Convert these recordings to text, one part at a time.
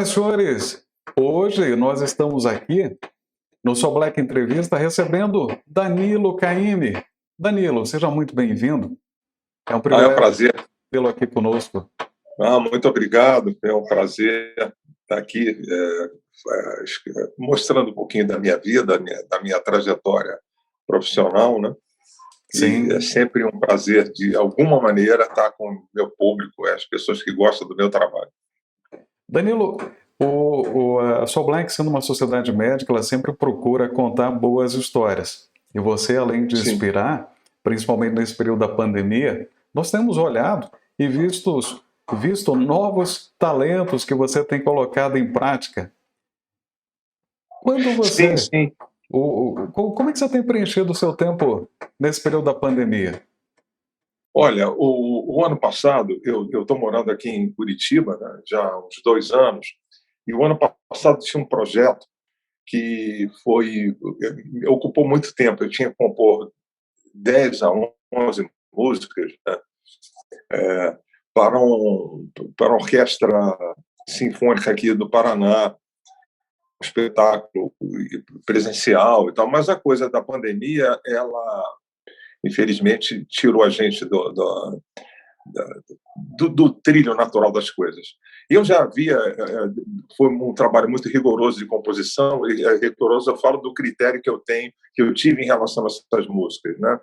Senhoras e senhores, hoje nós estamos aqui no Sou Black Entrevista recebendo Danilo Caymmi. Danilo, seja muito bem-vindo. É um É um privilégio prazer. tê-lo aqui conosco. Muito obrigado. É um prazer estar aqui mostrando um pouquinho da minha vida, da minha trajetória profissional, né? Sim. E é sempre um prazer, de alguma maneira, estar com o meu público, as pessoas que gostam do meu trabalho. Danilo, a Sou Black, sendo uma sociedade médica, ela sempre procura contar boas histórias. E você, além de Sim. inspirar, principalmente nesse período da pandemia, nós temos olhado e visto novos talentos que você tem colocado em prática. Quando você... Sim. Como é que você tem preenchido o seu tempo nesse período da pandemia? Olha, o ano passado, eu estou morando aqui em Curitiba, né, já há uns 2 anos, e o ano passado tinha um projeto que ocupou muito tempo. Eu tinha que compor 10 a 11 músicas, né, para a Orquestra Sinfônica aqui do Paraná, um espetáculo presencial e tal, mas a coisa da pandemia, ela, infelizmente, tirou a gente do trilho natural das coisas. Eu já havia, foi um trabalho muito rigoroso de composição, e rigoroso eu falo do critério que eu tive em relação a essas músicas, né?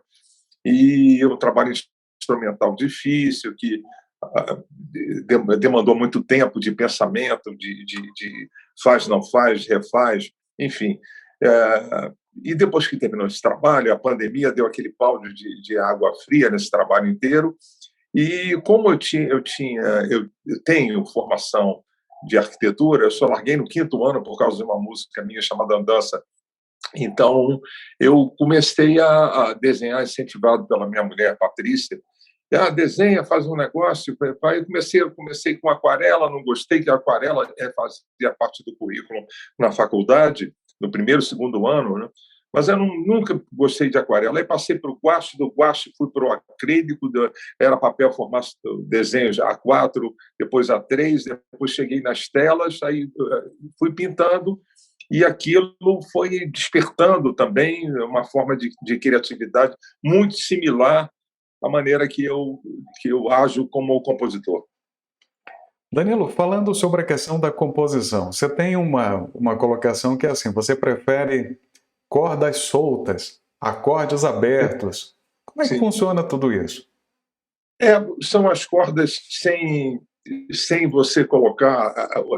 E um trabalho instrumental difícil, que demandou muito tempo de pensamento, de faz, não faz, refaz, enfim. E depois que terminou esse trabalho, a pandemia deu aquele balde de água fria nesse trabalho inteiro. E como eu tenho formação de arquitetura, eu só larguei no 5º ano por causa de uma música minha chamada Andança. Então, eu comecei a desenhar, incentivado pela minha mulher, Patrícia. Desenha, faz um negócio. Aí comecei com aquarela, não gostei, que a aquarela fazia parte do currículo na faculdade, no 1º, 2º ano, né? Mas eu nunca gostei de aquarela. Aí passei para o guache, do guache fui para o acrílico, era papel formato desenhos A4, depois A3, depois cheguei nas telas, aí fui pintando, e aquilo foi despertando também uma forma de criatividade muito similar à maneira que eu ajo como compositor. Danilo, falando sobre a questão da composição, você tem uma colocação que é assim, você prefere cordas soltas, acordes abertos. Como é que Sim. funciona tudo isso? São as cordas sem você colocar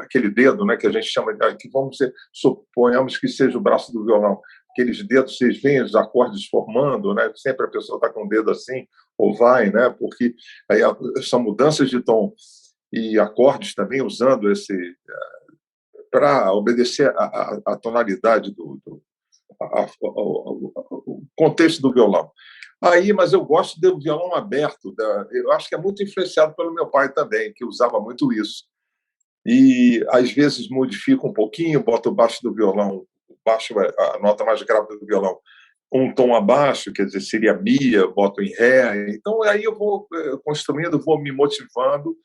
aquele dedo, né, que a gente chama de, que suponhamos que seja o braço do violão, aqueles dedos, vocês veem os acordes formando, né, sempre a pessoa está com o dedo assim, ou vai, né, porque aí são mudanças de tom e acordes também usando esse para obedecer a tonalidade o contexto do violão. Mas eu gosto do violão aberto. Eu acho que é muito influenciado pelo meu pai também, que usava muito isso. E, às vezes, modifica um pouquinho, bota o baixo do violão, a nota mais grave do violão, um tom abaixo, quer dizer, seria mi, boto em ré. Então, aí eu vou construindo, vou me motivando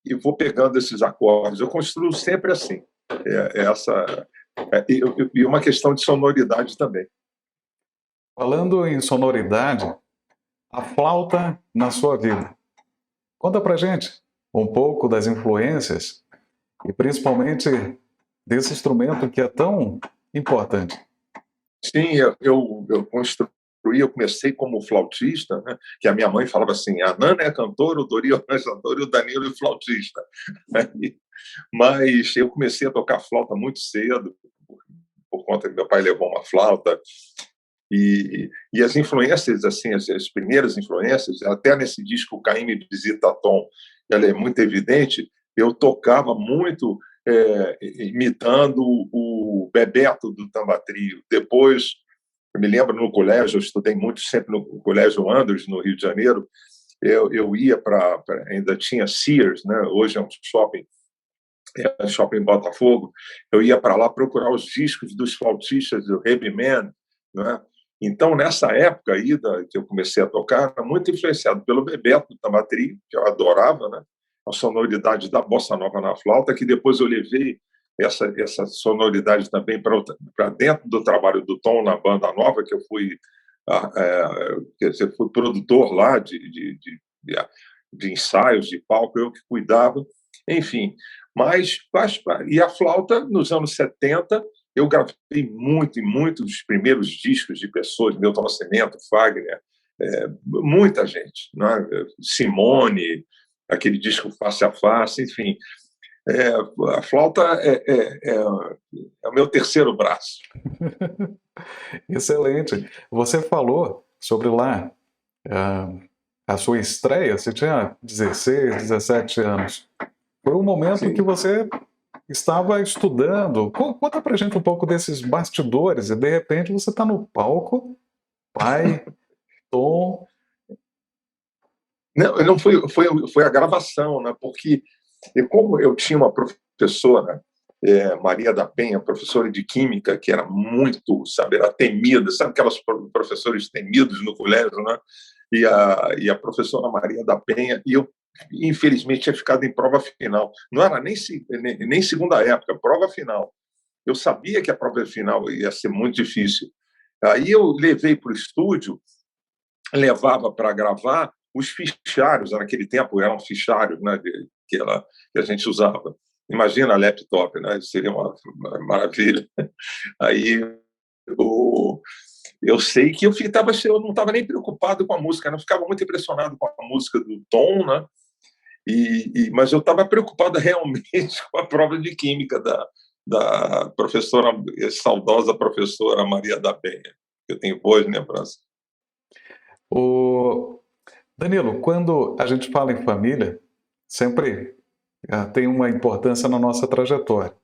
e vou pegando esses acordes. Eu construo sempre assim. E uma questão de sonoridade também. Falando em sonoridade, a flauta na sua vida. Conta pra gente um pouco das influências e principalmente desse instrumento que é tão importante. Sim, eu comecei como flautista, né? Que a minha mãe falava assim, a Nana é cantora, o Dori é organizador e o Danilo é flautista. Mas eu comecei a tocar flauta muito cedo, por conta que meu pai levou uma flauta. E as influências, assim, as primeiras influências, até nesse disco Caymmi Visita Tom, ela é muito evidente. Eu tocava muito imitando o Bebeto do Tamba Trio. Depois, eu me lembro no colégio, eu estudei muito sempre no Colégio Andros, no Rio de Janeiro. Eu ia ainda tinha Sears, né? Hoje é um shopping Botafogo. Eu ia para lá procurar os discos dos flautistas do Heavy Man, né? Então, nessa época aí que eu comecei a tocar, era muito influenciado pelo Bebeto do Tamba Trio, que eu adorava, né? a sonoridade da bossa nova na flauta, que depois eu levei essa sonoridade também para dentro do trabalho do Tom na banda nova, que eu fui, quer dizer, fui produtor lá de ensaios, de palco, eu que cuidava, enfim. E a flauta, nos anos 70, eu gravei muito, e muitos dos primeiros discos de pessoas, Milton Nascimento, Fagner, muita gente, né? Simone, aquele disco Face a Face, enfim. A flauta é o meu terceiro braço. Excelente. Você falou sobre lá a sua estreia, você tinha 16, 17 anos. Foi um momento Sim. que você estava estudando. Conta pra gente um pouco desses bastidores e de repente você está no palco, pai, Tom. Não foi a gravação, né? Porque como eu tinha uma professora, Maria da Penha, professora de química, que era muito, sabe, era temida, sabe aquelas professores temidos no colégio, né? E a professora Maria da Penha, e eu, infelizmente, tinha ficado em prova final. Não era nem segunda época, prova final. Eu sabia que a prova final ia ser muito difícil. Aí eu levei para o estúdio, levava para gravar os fichários, naquele tempo eram fichários, né, que a gente usava. Imagina laptop, né? Seria uma maravilha. Aí eu sei que eu não estava nem preocupado com a música, não ficava muito impressionado com a música do Tom, né? Mas eu estava preocupado realmente com a prova de química da professora, saudosa professora Maria da Penha. Eu tenho boas lembranças. O Danilo, quando a gente fala em família, sempre tem uma importância na nossa trajetória.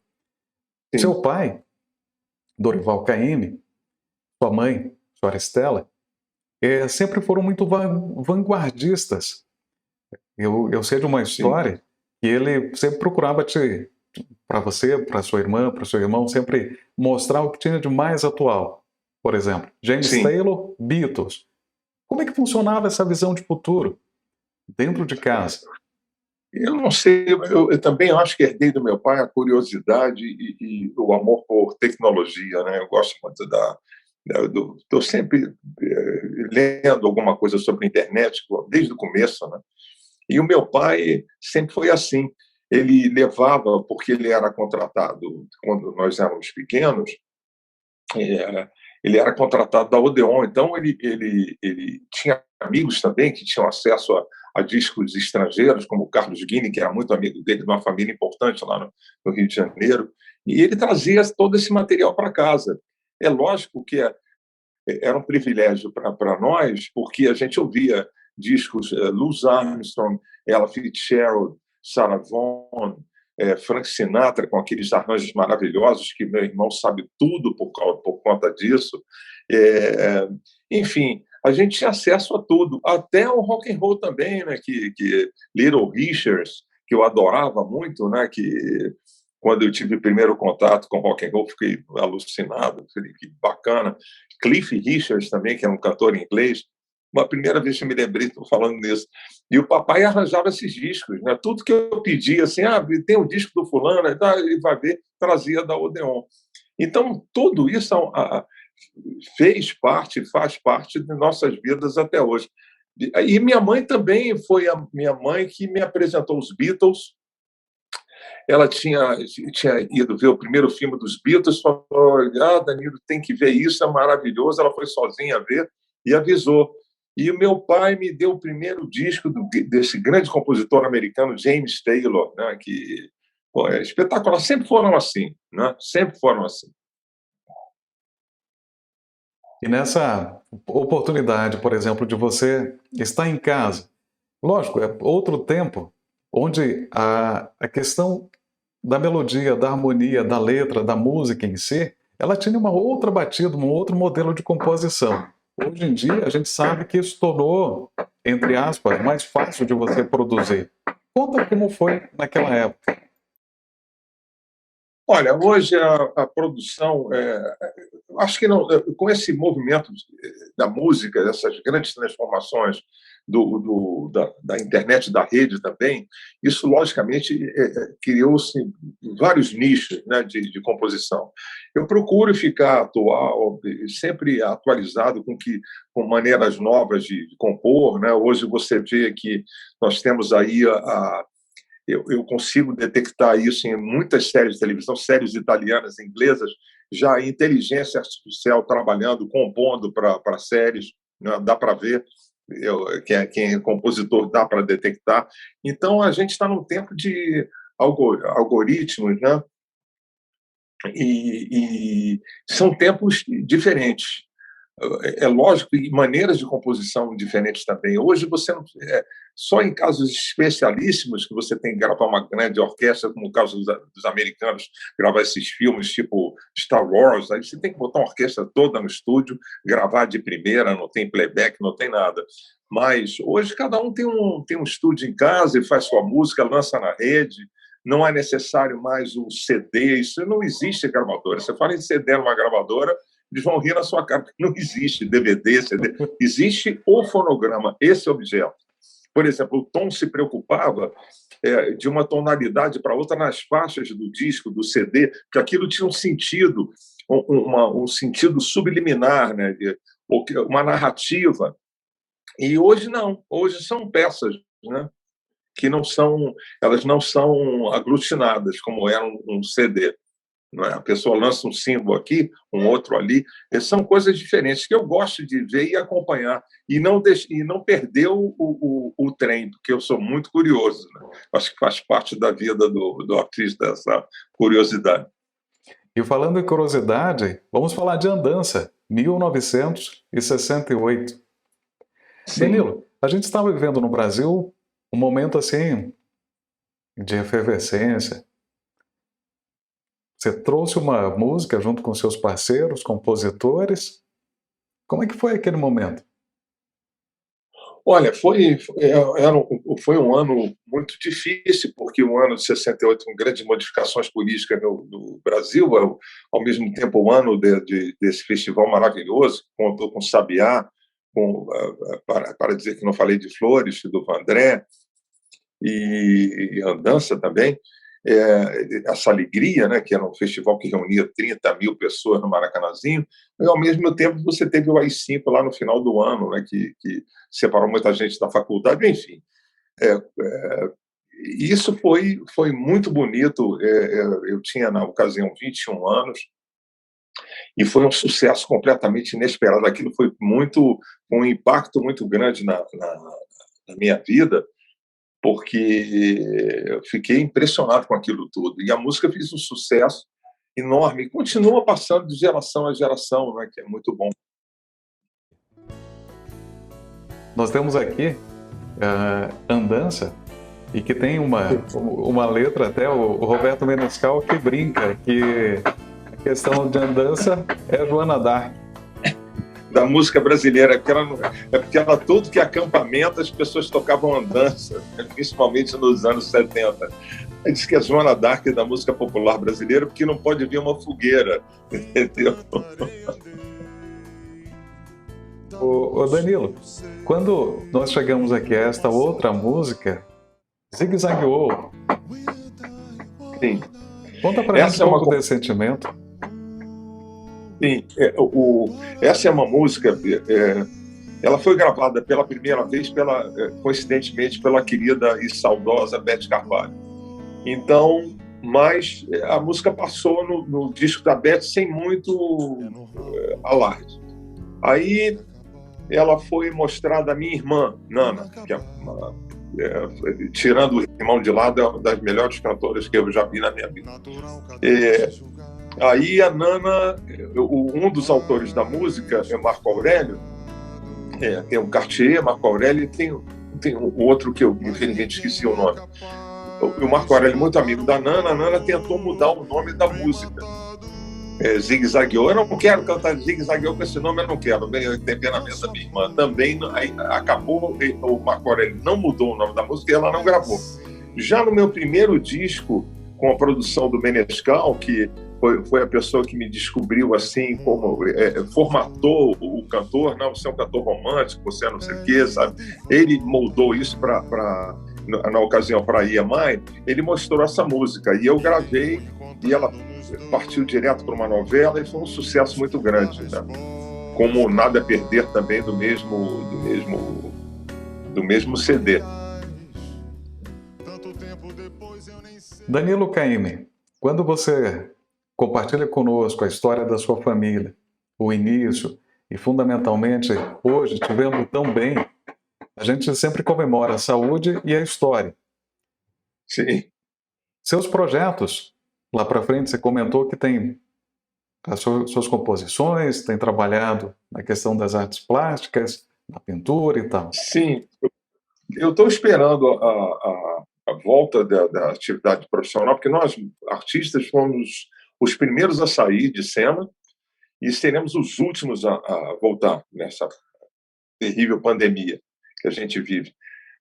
Sim. Seu pai, Dorival Caymmi, sua mãe, senhora Estela, sempre foram muito vanguardistas. Eu sei de uma história Sim. que ele sempre procurava para você, para sua irmã, para seu irmão, sempre mostrar o que tinha de mais atual. Por exemplo, James Sim. Taylor, Beatles. Como é que funcionava essa visão de futuro dentro de casa? Eu não sei, eu também acho que herdei do meu pai a curiosidade e o amor por tecnologia, né? Eu gosto muito estou sempre lendo alguma coisa sobre a internet desde o começo, né? E o meu pai sempre foi assim. Ele levava, porque ele era contratado quando nós éramos pequenos, ele era contratado da Odeon, então ele tinha amigos também que tinham acesso a discos estrangeiros, como o Carlos Guini, que era muito amigo dele, de uma família importante lá no Rio de Janeiro, e ele trazia todo esse material para casa. É lógico que era um privilégio para nós, porque a gente ouvia discos Louis Armstrong, Ella Fitzgerald, Sarah Vaughan, Frank Sinatra, com aqueles arranjos maravilhosos, que meu irmão sabe tudo por conta disso. Enfim, a gente tinha acesso a tudo, até o rock and roll também, né? Que Little Richards, que eu adorava muito, né? Que quando eu tive o primeiro contato com rock and roll, fiquei alucinado, falei, que bacana. Cliff Richards também, que é um cantor inglês. Uma primeira vez que eu me lembrei, estou falando nisso. E o papai arranjava esses discos, né? Tudo que eu pedia, assim, tem um disco do fulano, ele vai ver, trazia da Odeon. Então, tudo isso faz parte de nossas vidas até hoje. E minha mãe também foi a minha mãe que me apresentou os Beatles. Ela tinha ido ver o primeiro filme dos Beatles, falou: Danilo, tem que ver isso, é maravilhoso. Ela foi sozinha ver e avisou. E o meu pai me deu o primeiro disco desse grande compositor americano, James Taylor, né, que é espetacular. Sempre foram assim, né? Sempre foram assim. E nessa oportunidade, por exemplo, de você estar em casa, lógico, é outro tempo onde a questão da melodia, da harmonia, da letra, da música em si, ela tinha uma outra batida, um outro modelo de composição. Hoje em dia, a gente sabe que isso tornou, entre aspas, mais fácil de você produzir. Conta como foi naquela época. Olha, hoje a produção, acho que não, com esse movimento da música, dessas grandes transformações da internet, da rede também, isso, logicamente, criou-se vários nichos, né, de composição. Eu procuro ficar atual, sempre atualizado com maneiras novas de compor, né? Hoje você vê que nós temos aí eu consigo detectar isso em muitas séries de televisão, séries italianas, inglesas, já a inteligência artificial trabalhando, compondo para séries, né? Dá para ver, quem é compositor dá para detectar. Então, a gente está num tempo de algoritmos, né? E são tempos diferentes. É lógico, e maneiras de composição diferentes também. Hoje, você não, só em casos especialíssimos que você tem que gravar uma grande orquestra, como o caso dos americanos, gravar esses filmes tipo Star Wars, aí você tem que botar uma orquestra toda no estúdio, gravar de primeira, não tem playback, não tem nada. Mas hoje cada um tem um estúdio em casa e faz sua música, lança na rede, não é necessário mais um CD, isso não existe gravadora. Você fala em CD numa gravadora, eles vão rir na sua cara, porque não existe DVD, CD. Existe o fonograma, esse objeto. Por exemplo, o Tom se preocupava de uma tonalidade para outra nas faixas do disco, do CD, porque aquilo tinha um sentido, um sentido subliminar, né? Uma narrativa. E hoje não, hoje são peças, né? Que elas não são aglutinadas, como era um CD. Não é? A pessoa lança um símbolo aqui, um outro ali. São coisas diferentes que eu gosto de ver e acompanhar e não perder o trem, porque eu sou muito curioso. Né? Acho que faz parte da vida do artista essa curiosidade. E falando em curiosidade, vamos falar de Andança, 1968. Sim. Danilo, a gente estava vivendo no Brasil um momento assim de efervescência. Você trouxe uma música junto com seus parceiros, compositores. Como é que foi aquele momento? Olha, foi um ano muito difícil, porque o ano de 68 com grandes modificações políticas no Brasil, ao mesmo tempo o ano desse festival maravilhoso, que contou com Sabiá, para dizer que não falei de Flores, do Vandré, e Andança também. Essa alegria, né, que era um festival que reunia 30 mil pessoas no Maracanãzinho, e ao mesmo tempo você teve o AI-5 lá no final do ano, né, que separou muita gente da faculdade, enfim. Isso foi muito bonito. Eu tinha, na ocasião, 21 anos, e foi um sucesso completamente inesperado. Aquilo foi um impacto muito grande na minha vida, porque eu fiquei impressionado com aquilo tudo. E a música fez um sucesso enorme e continua passando de geração a geração, né, que é muito bom. Nós temos aqui Andança, e que tem uma letra, até o Roberto Menescal que brinca que a questão de Andança é a Joana d'Arc. Da música brasileira, porque ela tudo que é acampamento, as pessoas tocavam Andança, principalmente nos anos 70. Ele diz que é Joana d'Arc da música popular brasileira, porque não pode vir uma fogueira, entendeu? Ô Danilo, quando nós chegamos aqui a esta outra música, Zigue-Zagueou. Sim. Conta pra gente um pouco desse sentimento. Sim, essa é uma música, ela foi gravada pela primeira vez, coincidentemente, pela querida e saudosa Beth Carvalho. Então, mas a música passou no disco da Beth sem muito alarde. Aí ela foi mostrada à minha irmã, Nana, que tirando o irmão de lado, é uma das melhores cantoras que eu já vi na minha vida. Aí a Nana, um dos autores da música é Marco Aurélio, tem o Cartier, Marco Aurélio, e tem um outro que eu infelizmente esqueci o nome. O Marco Aurélio, muito amigo da Nana, a Nana tentou mudar o nome da música. Zigue-Zagueou, eu não quero cantar Zigue-Zagueou com esse nome, eu não quero. Eu tenho pena mesmo da minha irmã. Também aí acabou, o Marco Aurélio não mudou o nome da música e ela não gravou. Já no meu primeiro disco, com a produção do Menescal, que foi a pessoa que me descobriu assim, como formatou o cantor. Não, você é um cantor romântico, você é não sei o quê, sabe? Ele moldou isso na ocasião para a EMI, ele mostrou essa música e eu gravei e ela partiu direto para uma novela e foi um sucesso muito grande, né? Como Nada a Perder também do mesmo CD. Danilo Caymmi, quando você compartilha conosco a história da sua família, o início e, fundamentalmente, hoje, te vendo tão bem, a gente sempre comemora a saúde e a história. Sim. Seus projetos, lá para frente, você comentou que tem as suas composições, tem trabalhado na questão das artes plásticas, na pintura e tal. Sim, eu estou esperando a volta da atividade profissional, porque nós, artistas, fomos os primeiros a sair de cena e seremos os últimos a voltar nessa terrível pandemia que a gente vive.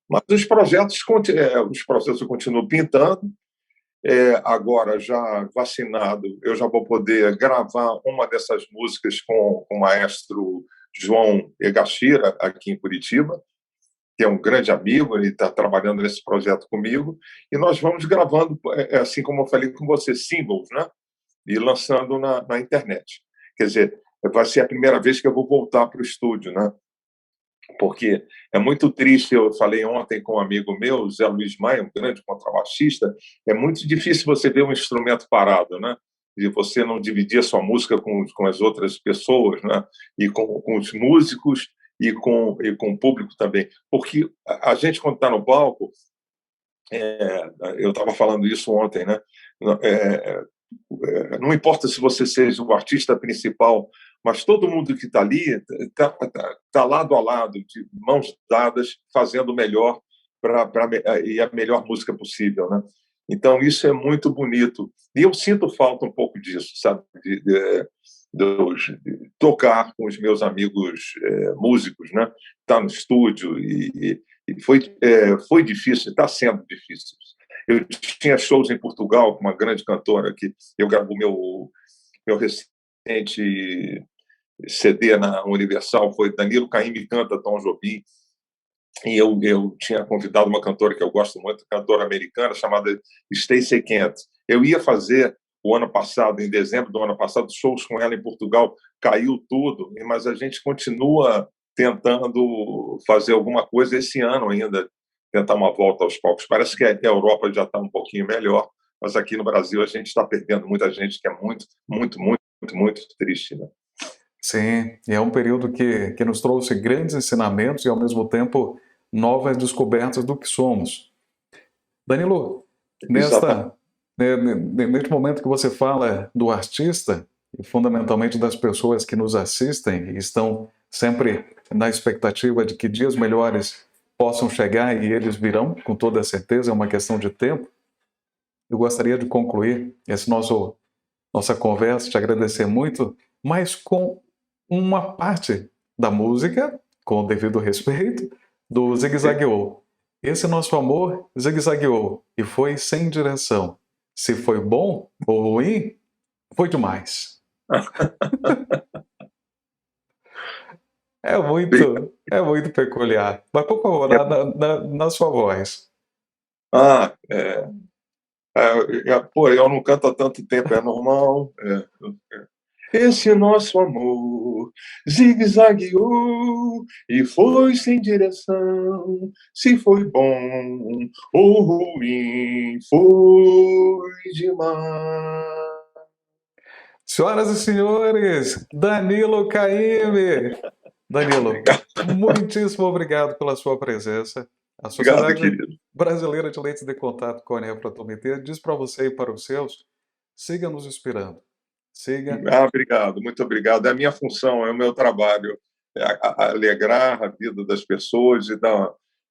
Mas os projetos eu continuo pintando. Agora, já vacinado, eu já vou poder gravar uma dessas músicas com o maestro João Egashira, aqui em Curitiba, que é um grande amigo, ele está trabalhando nesse projeto comigo, e nós vamos gravando, assim como eu falei com você, singles, né? E lançando na internet. Quer dizer, vai ser a primeira vez que eu vou voltar para o estúdio, né? Porque é muito triste, eu falei ontem com um amigo meu, Zé Luiz Maia, um grande contrabaixista, é muito difícil você ver um instrumento parado, né? E você não dividir a sua música com as outras pessoas, né? E com os músicos e com o público também. Porque a gente, quando está no palco, eu estava falando isso ontem, né? Não importa se você seja o artista principal, mas todo mundo que está ali está lado a lado, de mãos dadas, fazendo o melhor e a melhor música possível, né? Então, isso é muito bonito. E eu sinto falta um pouco disso, sabe? De tocar com os meus amigos músicos, né? Estar no estúdio. E foi difícil, está sendo difícil. Eu tinha shows em Portugal com uma grande cantora que eu gravo meu recente CD na Universal, foi Danilo Caymmi canta Tom Jobim, e eu tinha convidado uma cantora que eu gosto muito, cantora americana, chamada Stacey Kent. Eu ia fazer o ano passado, em dezembro do ano passado, shows com ela em Portugal, caiu tudo, mas a gente continua tentando fazer alguma coisa esse ano ainda, tentar uma volta aos palcos. Parece que a Europa já está um pouquinho melhor, mas aqui no Brasil a gente está perdendo muita gente, que é muito, muito, muito, muito, muito triste, né? Sim, e é um período que nos trouxe grandes ensinamentos e, ao mesmo tempo, novas descobertas do que somos. Danilo, Exatamente. neste momento que você fala do artista, e fundamentalmente das pessoas que nos assistem e estão sempre na expectativa de que dias melhores possam chegar e eles virão, com toda certeza, é uma questão de tempo, eu gostaria de concluir nossa conversa, te agradecer muito, mas com uma parte da música, com o devido respeito, do Zig Zagueou. Esse nosso amor zigue-zagueou e foi sem direção. Se foi bom ou ruim, foi demais. É muito peculiar. Mas, por favor, na sua voz. Pô, eu não canto há tanto tempo, é normal. Esse nosso amor zigue-zagueou e foi sem direção. Se foi bom ou ruim, foi demais. Senhoras e senhores, Danilo Caymmi. Danilo, Obrigado, muitíssimo obrigado pela sua presença. A obrigado, Sociedade querido. Brasileira de Leites de Contato com a Nefrotometria diz para você e para os seus, siga nos inspirando. Siga. Obrigado, muito obrigado. É a minha função, é o meu trabalho, alegrar a vida das pessoas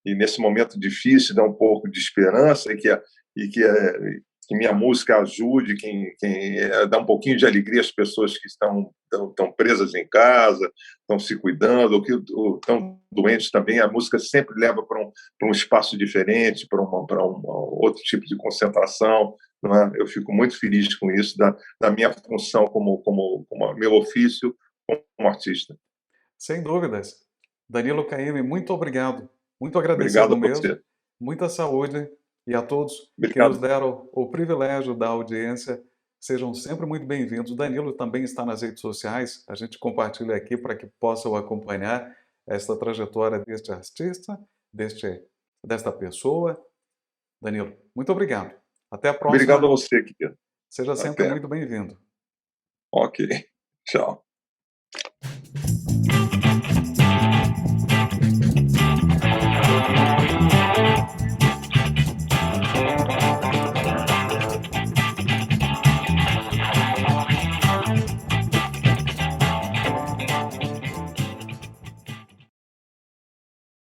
e nesse momento difícil, dar um pouco de esperança que minha música ajude, dá um pouquinho de alegria às pessoas que estão presas em casa, estão se cuidando, ou que estão doentes também. A música sempre leva para um espaço diferente, para um outro tipo de concentração, não é? Eu fico muito feliz com isso, da minha função como meu ofício como artista. Sem dúvidas. Danilo Caymmi, muito obrigado. Muito Obrigado agradecido a mesmo. você. Muita saúde e a todos que nos Obrigado. deram o privilégio da audiência, sejam sempre muito bem-vindos. O Danilo também está nas redes sociais, a gente compartilha aqui para que possam acompanhar esta trajetória deste artista, desta pessoa. Danilo, muito obrigado. Até a Obrigado a próxima. você, querido. Seja sempre Até. muito bem-vindo. Ok. Tchau.